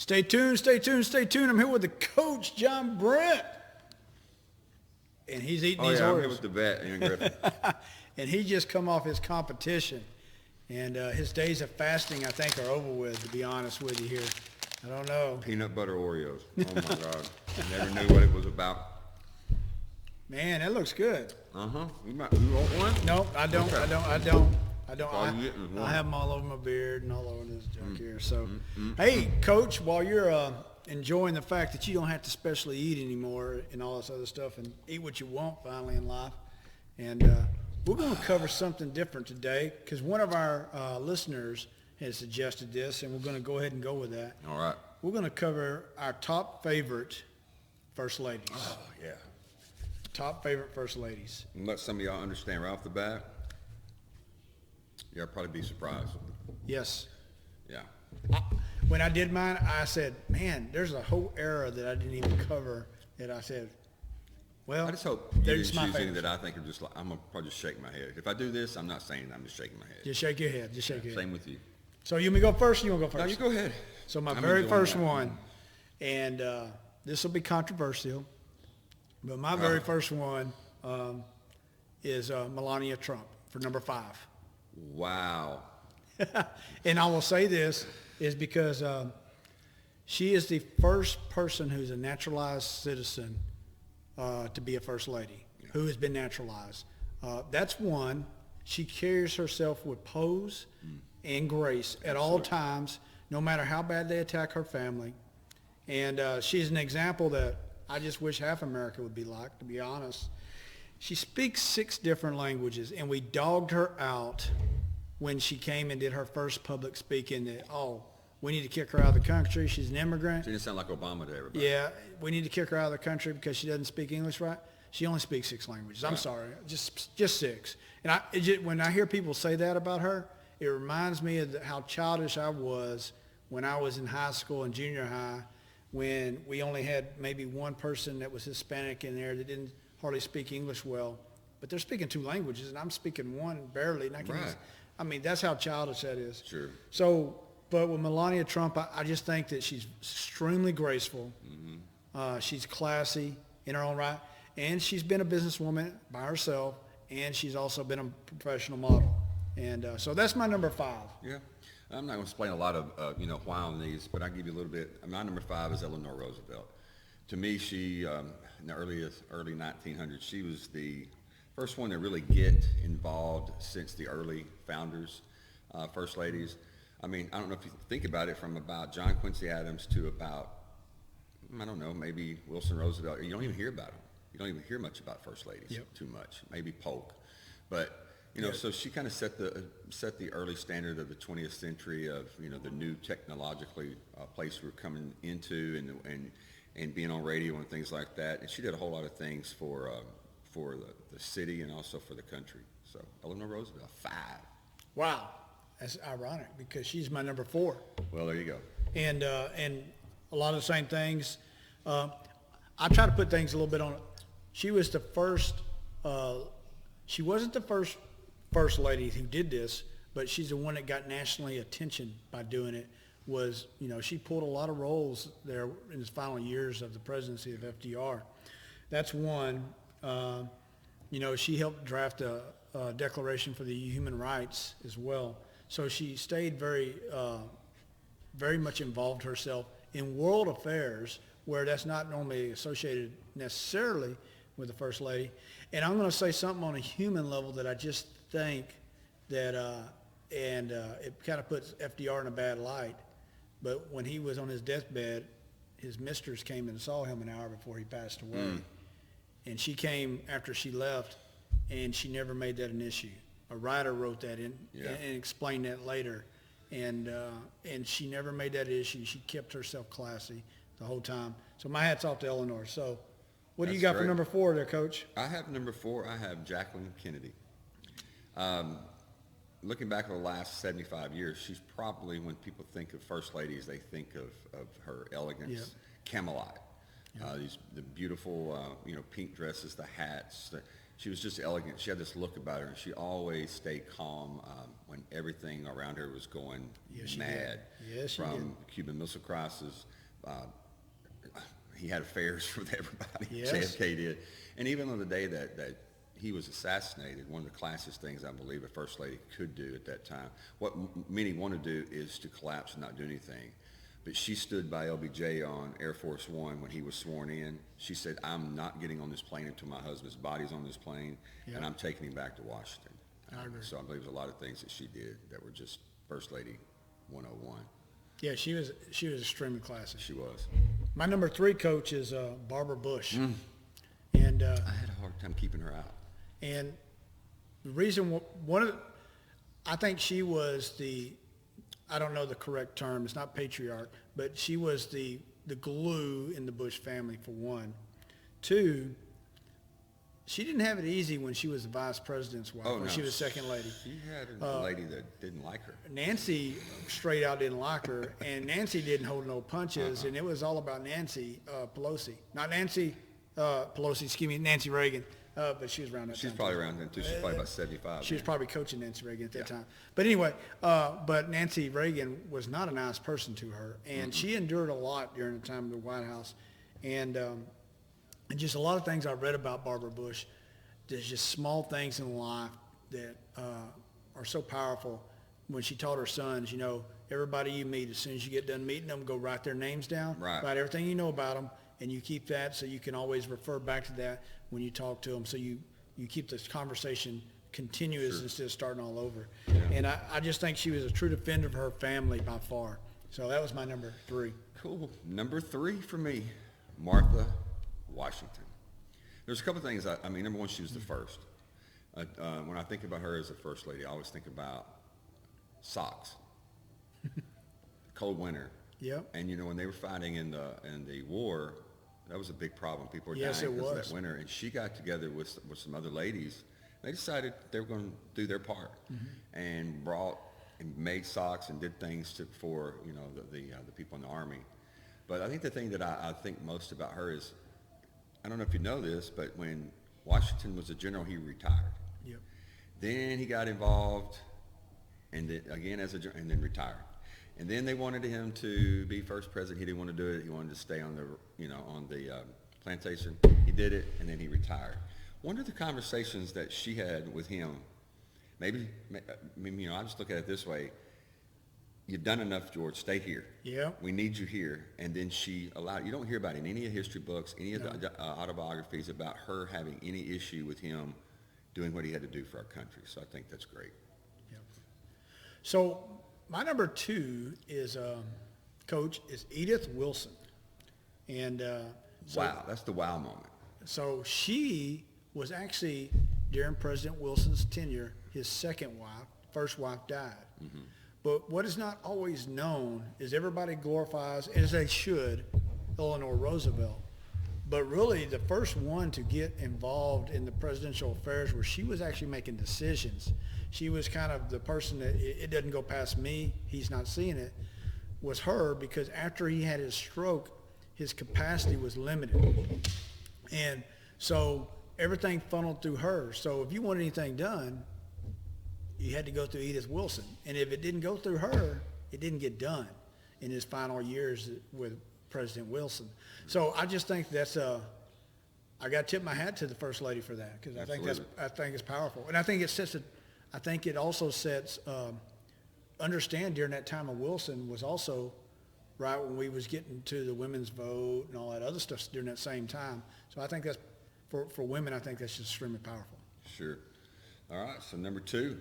Stay tuned, stay tuned, stay tuned. I'm here with the coach, John Brent. And he's eating these I'm Oreos. here with the vet, Ian Griffin. And he just come off his competition. And his days of fasting, I think, are over with, to be honest with you here. I don't know. Peanut butter Oreos. Oh, my God. I never knew what it was about. Man, that looks good. Uh-huh. You want one? No, I don't. Okay. I don't. all you getting is I one. have them all over my beard and all over this junk here. So, hey, Coach, while you're enjoying the fact that you don't have to specially eat anymore and all this other stuff and eat what you want finally in life, and we're going to cover something different today because one of our listeners has suggested this, and we're going to go ahead and go with that. All right. We're going to cover our top favorite first ladies. Oh, yeah. Top favorite first ladies. And let some of y'all understand right off the bat, y'all probably be surprised. Yes. Yeah. When I did mine, I said, man, there's a whole era that I didn't even cover that I said, well, I just hope you they're didn't just my choose any favorites. that I think are just like, I'm going to probably just shake my head. If I do this, I'm not saying I'm just shaking my head. Just shake your head. Just shake your head. Same with you. So you want me to go first or you want to go No, first? you go ahead. So my I'm very enjoying first that. one, and this will be controversial, but my very first one is Melania Trump for number 5. Wow. And I will say this is because she is the first person who's a naturalized citizen to be a first lady, who has been naturalized. That's one. She carries herself with pose and grace at all times, no matter how bad they attack her family. And she's an example that I just wish half America would be like, to be honest. She speaks 6 different languages, and we dogged her out when she came and did her first public speaking that, we need to kick her out of the country. She's an immigrant. She didn't sound like Obama to everybody. Yeah, we need to kick her out of the country because she doesn't speak English right. She only speaks 6 languages. I'm Right. sorry, just 6. And when I hear people say that about her, it reminds me of how childish I was when I was in high school and junior high, when we only had maybe one person that was Hispanic in there that didn't hardly speak English well, but they're speaking 2 languages, and I'm speaking one barely. And I mean, that's how childish that is. Sure. So, but with Melania Trump, I just think that she's extremely graceful. She's classy in her own right, and she's been a businesswoman by herself, and she's also been a professional model. And so that's my number 5. Yeah. I'm not going to explain a lot of, why on these, but I'll give you a little bit. My number 5 is Eleanor Roosevelt. To me, she, in the early 1900s, she was the first one to really get involved since the early founders, first ladies. I mean, I don't know if you think about it, from about John Quincy Adams to about, I don't know, maybe Wilson Roosevelt. You don't even hear about them. You don't even hear much about first ladies too much. Maybe Polk. But, so she kind of set the early standard of the 20th century of, the new technologically place we're coming into and being on radio and things like that. And she did a whole lot of things for the city and also for the country. So Eleanor Roosevelt, 5. Wow, that's ironic because she's my number 4. Well, there you go. And a lot of the same things. I try to put things a little bit on it. She was the first. She wasn't the first lady who did this, but she's the one that got nationally attention by doing it. She pulled a lot of roles there in his final years of the presidency of FDR. That's one. She helped draft a declaration for the human rights as well. So she stayed very much involved herself in world affairs where that's not normally associated necessarily with the First Lady. And I'm going to say something on a human level that I just think that, it kind of puts FDR in a bad light. But when he was on his deathbed, his mistress came and saw him an hour before he passed away. And she came after she left, and she never made that an issue. A writer wrote that in and explained that later. And she never made that an issue. She kept herself classy the whole time. So my hat's off to Eleanor. So what do you got for number 4 there, Coach? I have number 4. I have Jacqueline Kennedy. Looking back at the last 75 years, she's probably, when people think of first ladies, they think of her elegance, Camelot. The beautiful, pink dresses, the hats. She was just elegant. She had this look about her, and she always stayed calm when everything around her was going mad. Yes, she From did. the Cuban Missile Crisis he had affairs with everybody. Yes. JFK did. And even on the day that he was assassinated, one of the classiest things I believe a first lady could do at that time, what many want to do is to collapse and not do anything. But she stood by LBJ on Air Force One when he was sworn in. She said, I'm not getting on this plane until my husband's body's on this plane, Yep. and I'm taking him back to Washington. I agree. So I believe there's a lot of things that she did that were just First Lady 101. Yeah, she was extremely classy. She was. My number 3 coach is Barbara Bush. And I had a hard time keeping her out. And the reason, I think she was I don't know the correct term, it's not patriarch, but she was the glue in the Bush family, for one. 2, she didn't have it easy when she was the vice president's wife, when she was second lady. She had a lady that didn't like her. Nancy straight out didn't like her, and Nancy didn't hold no punches, and it was all about Nancy Pelosi. Not Nancy Pelosi, excuse me, Nancy Reagan, but she was around that time. She's probably around then too. She's probably about 75. She was probably coaching Nancy Reagan at that time. But anyway, but Nancy Reagan was not a nice person to her, and she endured a lot during the time of the White House. And just a lot of things I read about Barbara Bush. There's just small things in life that are so powerful. When she taught her sons, everybody you meet, as soon as you get done meeting them, go write their names down, Right. write everything you know about them, and you keep that so you can always refer back to that when you talk to them. So you keep this conversation continuous instead of starting all over. Yeah. And I just think she was a true defender of her family by far. So that was my number 3. Cool. Number 3 for me, Martha Washington. There's a couple of things. Number one, she was the first. When I think about her as a first lady, I always think about socks. Cold winter. Yep. And when they were fighting in the war, that was a big problem. People were Yes, dying it because of was. that winter. And she got together with some other ladies. They decided they were going to do their part, and brought and made socks and did things for the people in the army. But I think the thing that I think most about her is, I don't know if you know this, but when Washington was a general, he retired. Yep. Then he got involved, and then, again and then retired. And then they wanted him to be first president. He didn't want to do it. He wanted to stay on the plantation. He did it, and then he retired. One of the conversations that she had with him, I just look at it this way: you've done enough, George. Stay here. Yeah. We need you here. And then she allowed. You don't hear about it in any of the history books, any of the autobiographies about her having any issue with him doing what he had to do for our country. So I think that's great. Yep. So my number 2 is coach is Edith Wilson, and Wow, that's the wow moment. So she was actually, during President Wilson's tenure, his second wife. First wife died. But what is not always known is everybody glorifies, as they should, Eleanor Roosevelt. But really, the first one to get involved in the presidential affairs where she was actually making decisions, she was kind of the person that it doesn't go past me, he's not seeing it, was her, because after he had his stroke, his capacity was limited. And so everything funneled through her. So if you want anything done, you had to go through Edith Wilson. And if it didn't go through her, it didn't get done in his final years with President Wilson. So I just think that's I got to tip my hat to the First Lady for that, because I think it's powerful. And I think it also sets, understand during that time of Wilson was also right when we was getting to the women's vote and all that other stuff during that same time. So I think that's, for women, I think that's just extremely powerful. Sure. All right, so number 2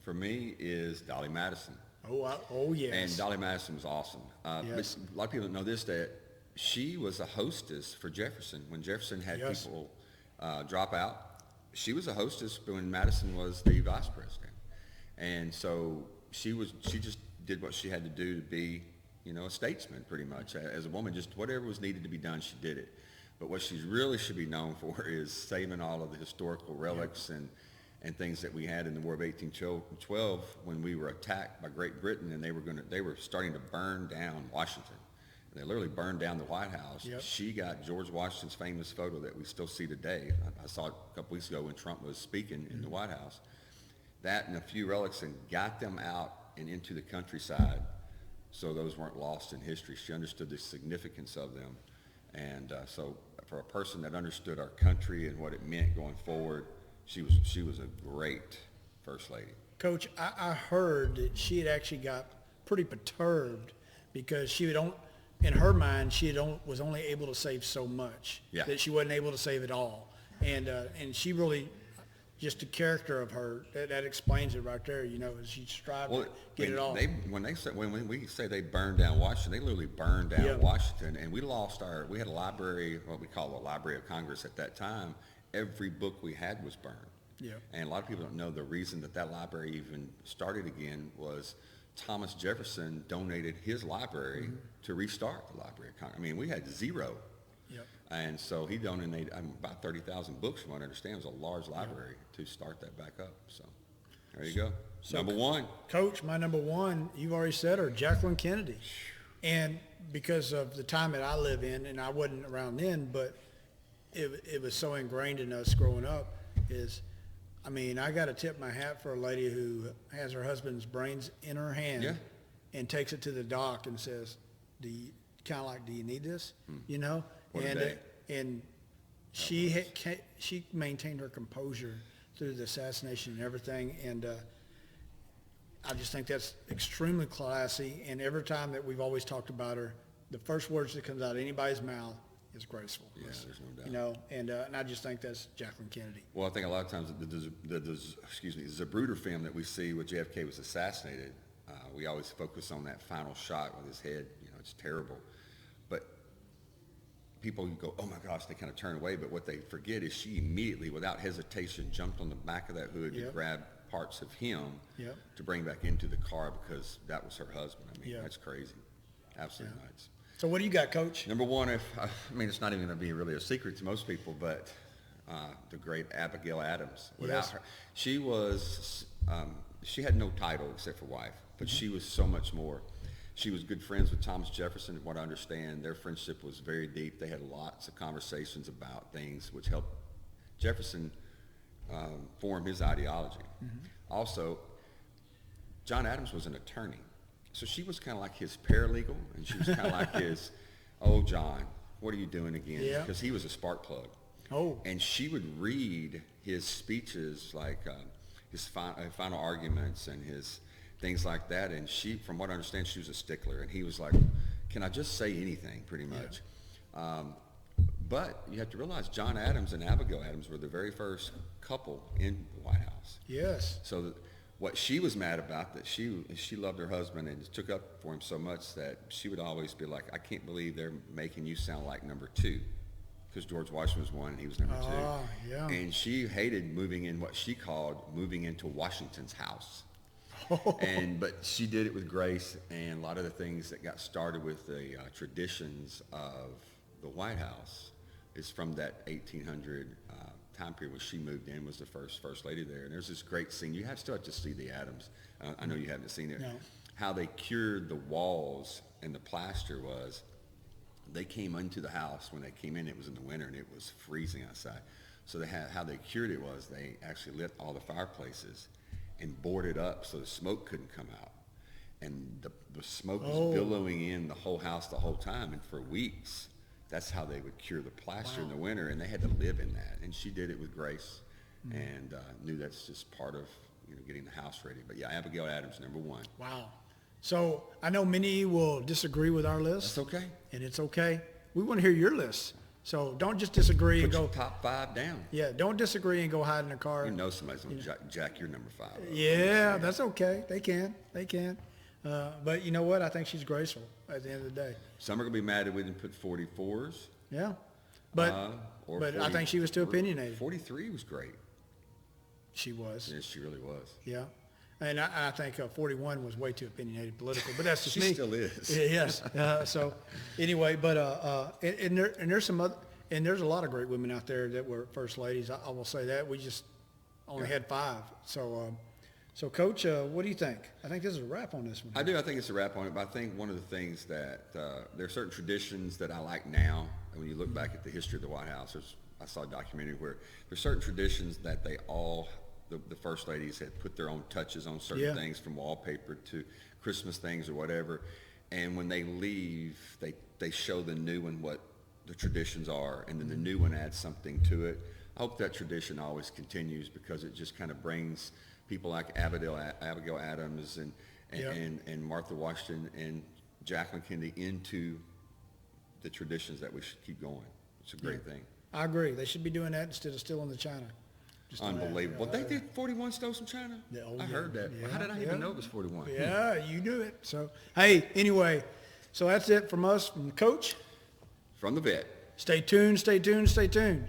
for me is Dolly Madison. Oh yes. And Dolly Madison was awesome. Yes. But a lot of people don't know this, that she was a hostess for Jefferson. When Jefferson had Yes. people drop out, she was a hostess when Madison was the vice president. And so she just did what she had to do to be, a statesman, pretty much. As a woman, just whatever was needed to be done, she did it. But what she really should be known for is saving all of the historical relics and things that we had in the War of 1812 when we were attacked by Great Britain, and they were starting to burn down Washington. They literally burned down the White House. Yep. She got George Washington's famous photo that we still see today. I saw it a couple weeks ago when Trump was speaking in the White House. That and a few relics, and got them out and into the countryside so those weren't lost in history. She understood the significance of them. And so for a person that understood our country and what it meant going forward, she was a great First Lady. Coach, I heard that she had actually got pretty perturbed because in her mind, was only able to save so much. Yeah. That she wasn't able to save it all. And she really, just the character of her, that explains it right there, as she strived to get it all. When we say they burned down Washington, they literally burned down Washington, and we had a library, what we call a Library of Congress at that time. Every book we had was burned. Yeah. And a lot of people don't know the reason that library even started again was Thomas Jefferson donated his library to restart the Library of Congress. I mean, we had zero. Yep. And so he donated about 30,000 books, from what I understand. It was a large library to start that back up. So there you go. So, number one. Coach, my number one, you've already said her, Jacqueline Kennedy. And because of the time that I live in, and I wasn't around then, but it was so ingrained in us growing up, I got to tip my hat for a lady who has her husband's brains in her hand and takes it to the doc and says, do you need this? What a day. And she maintained her composure through the assassination and everything. And I just think that's extremely classy. And every time that we've always talked about her, the first words that comes out of anybody's mouth is graceful. Yeah, there's no doubt. And I just think that's Jacqueline Kennedy. Well, I think a lot of times the Zapruder film that we see where JFK was assassinated, we always focus on that final shot with his head. It's terrible. But people go, oh my gosh, they kind of turn away. But what they forget is she immediately, without hesitation, jumped on the back of that hood to grab parts of him to bring back into the car because that was her husband. That's crazy. Absolutely nuts. So what do you got, Coach? Number one, it's not even going to be really a secret to most people, but the great Abigail Adams. Without her, she had no title except for wife, but she was so much more. She was good friends with Thomas Jefferson. From what I understand, their friendship was very deep. They had lots of conversations about things which helped Jefferson form his ideology. Also, John Adams was an attorney. So she was kind of like his paralegal, and she was kind of like his, oh, John, what are you doing again? Yeah. Because he was a spark plug. Oh. And she would read his speeches, like his final arguments and his things like that. And she, from what I understand, she was a stickler. And he was like, can I just say anything, pretty much? Yeah. But you have to realize John Adams and Abigail Adams were the very first couple in the White House. Yes. So what she was mad about, that she loved her husband and took up for him so much that she would always be like, I can't believe they're making you sound like number two, because George Washington was one and he was number two. Yeah. And she hated moving in what she called moving into Washington's house. But she did it with grace, and a lot of the things that got started with the traditions of the White House is from that 1800 time period when she moved in, was the first lady there. And there's this great scene. You still have to see the Adams. I know you haven't seen it. No. How they cured the walls and the plaster was, they came into the house. When they came in, it was in the winter and it was freezing outside. So how they cured it was they actually lit all the fireplaces and boarded up so the smoke couldn't come out. And the smoke was billowing in the whole house the whole time. And for weeks, that's how they would cure the plaster in the winter, and they had to live in that. And she did it with grace, and knew that's just part of getting the house ready. But yeah, Abigail Adams, number one. Wow. So I know many will disagree with our list. That's okay. And it's okay. We want to hear your list. So don't just disagree and Put go. your top five down. Yeah, don't disagree and go hide in the car. Somebody's going to jack your number five. Yeah, that's okay. They can. But you know what? I think she's graceful at the end of the day. Some are going to be mad that we didn't put 44s. Yeah. But or but 40, I think she was too opinionated. 43 was great. She was. Yes, she really was. Yeah. And I think 41 was way too opinionated political, but that's just She me. still is. Yes. So anyway, but and there's some other, and there's a lot of great women out there that were first ladies. I will say that. We just only had 5. So Coach, what do you think? I think this is a wrap on this one. I do. I think it's a wrap on it. But I think one of the things that there are certain traditions that I like now. And when you look back at the history of the White House, I saw a documentary where there's certain traditions that the first ladies had put their own touches on certain things, from wallpaper to Christmas things or whatever. and when they leave, they show the new one what the traditions are, and then the new one adds something to it. I hope that tradition always continues because it just kind of brings people like Abigail Adams and Yep. and Martha Washington and Jacqueline Kennedy into the traditions that we should keep going. It's a great thing. I agree. They should be doing that instead of stealing the china. Just don't have- Unbelievable. They did 41 stole some China? Yeah, oh, I yeah. heard that. Yeah, How did I yeah. even know it was 41? Yeah, you do it. So, hey, anyway, so that's it from us, from the coach. From the vet. Stay tuned, stay tuned, stay tuned.